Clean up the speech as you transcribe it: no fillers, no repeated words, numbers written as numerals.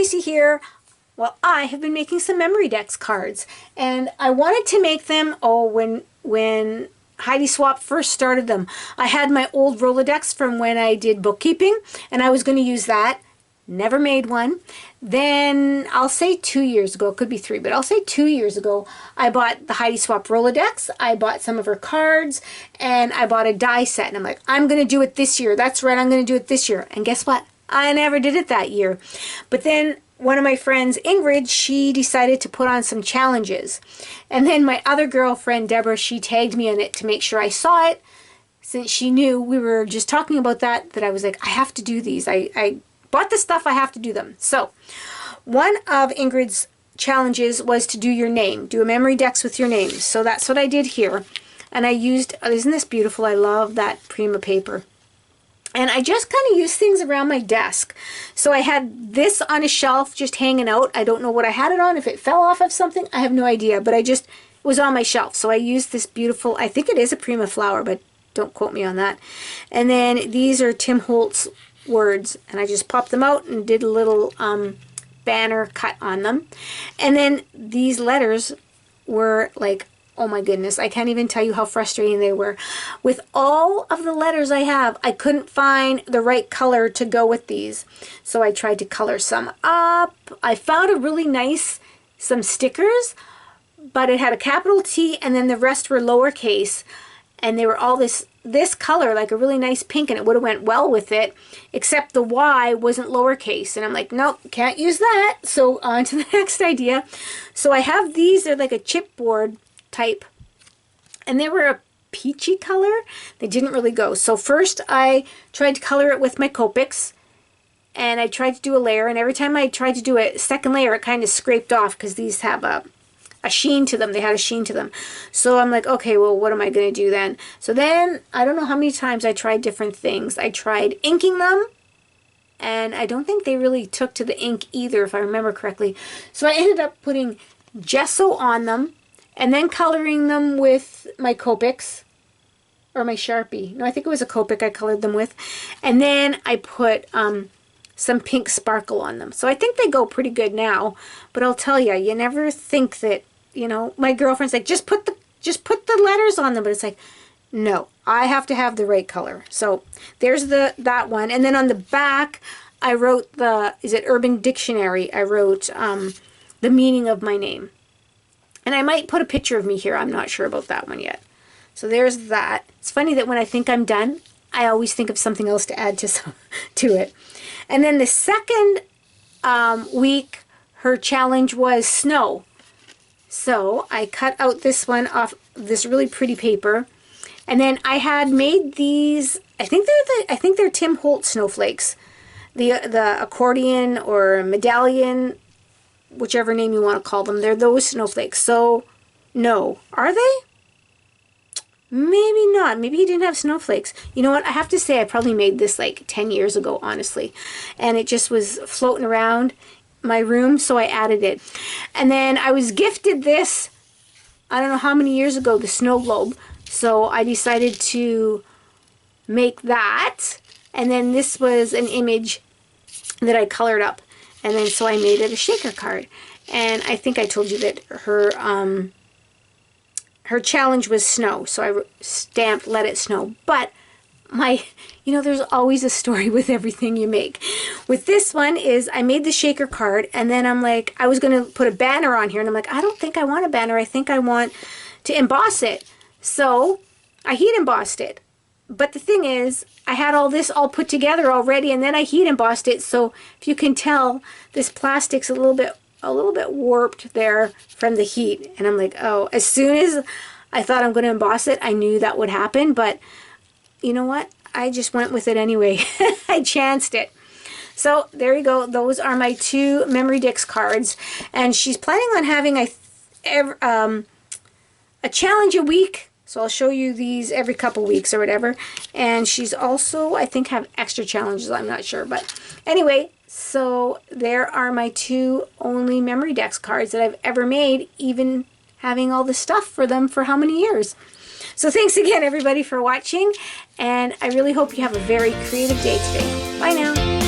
Tracy here. Well, I have been making some Memorydex cards, and I wanted to make them, when Heidi Swap first started them. I had my old Rolodex from when I did bookkeeping, and I was going to use that. Never made one. Then, I'll say 2 years ago, it could be 3, but I'll say 2 years ago, I bought the Heidi Swap Rolodex, I bought some of her cards, and I bought a die set, and I'm like, I'm going to do it this year. That's right, I'm going to do it this year. And guess what? I never did it that year. But then, one of my friends, Ingrid, she decided to put on some challenges. And then my other girlfriend, Deborah, she tagged me in it to make sure I saw it. Since she knew we were just talking about that I was like, I have to do these. I bought the stuff, I have to do them. So, one of Ingrid's challenges was to do your name. Do a Memorydex with your name. So that's what I did here. And I used, isn't this beautiful? I love that Prima paper. And I just kind of used things around my desk. So I had this on a shelf just hanging out. I don't know what I had it on. If it fell off of something, I have no idea. But it was on my shelf. So I used this beautiful, I think it is a Prima flower, but don't quote me on that. And then these are Tim Holtz words. And I just popped them out and did a little banner cut on them. And then these letters were like, oh my goodness, I can't even tell you how frustrating they were. With all of the letters I have, I couldn't find the right color to go with these. So I tried to color some up. I found a really nice, some stickers, but it had a capital T and then the rest were lowercase. And they were all this color, like a really nice pink, and it would have went well with it, except the Y wasn't lowercase. And I'm like, nope, can't use that. So on to the next idea. So I have these, they're like a chipboard type, and they were a peachy color. They didn't really go. So first I tried to color it with my Copics, and I tried to do a layer, and every time I tried to do a second layer it kind of scraped off because these have a sheen to them. They had a sheen to them. So I'm like, okay, well, what am I going to do then? So then I don't know how many times I tried different things. I tried inking them, and I don't think they really took to the ink either, if I remember correctly. So I ended up putting gesso on them, and then coloring them with my Copics, or my Sharpie. No, I think it was a Copic I colored them with. And then I put some pink sparkle on them. So I think they go pretty good now. But I'll tell you, you never think that, you know, my girlfriend's like, just put the letters on them. But it's like, no, I have to have the right color. So there's that one. And then on the back, I wrote is it Urban Dictionary? I wrote the meaning of my name. And I might put a picture of me here. I'm not sure about that one yet. So there's that. It's funny that when I think I'm done, I always think of something else to add to it. And then the second week, her challenge was snow. So I cut out this one off this really pretty paper. And then I had made these, I think they're Tim Holtz snowflakes. The accordion or medallion, whichever name you want to call them, they're those snowflakes. So, no. Are they? Maybe not. Maybe he didn't have snowflakes. You know what? I have to say I probably made this like 10 years ago, honestly. And it just was floating around my room, so I added it. And then I was gifted this, I don't know how many years ago, the snow globe. So I decided to make that. And then this was an image that I colored up. And then so I made it a shaker card. And I think I told you that her challenge was snow. So I stamped let it snow. But there's always a story with everything you make. With this one is I made the shaker card, and then I'm like, I was going to put a banner on here, and I'm like, I don't think I want a banner. I think I want to emboss it. So I heat embossed it. But the thing is, I had all this all put together already, and then I heat embossed it. So if you can tell, this plastic's a little bit warped there from the heat. And I'm like, oh, as soon as I thought I'm going to emboss it, I knew that would happen. But you know what? I just went with it anyway. I chanced it. So there you go. Those are my 2 Memorydex cards. And she's planning on having a challenge a week. So I'll show you these every couple weeks or whatever. And she's also, I think, have extra challenges. I'm not sure. But anyway, so there are my 2 only Memorydex cards that I've ever made, even having all the stuff for them for how many years. So thanks again, everybody, for watching. And I really hope you have a very creative day today. Bye now.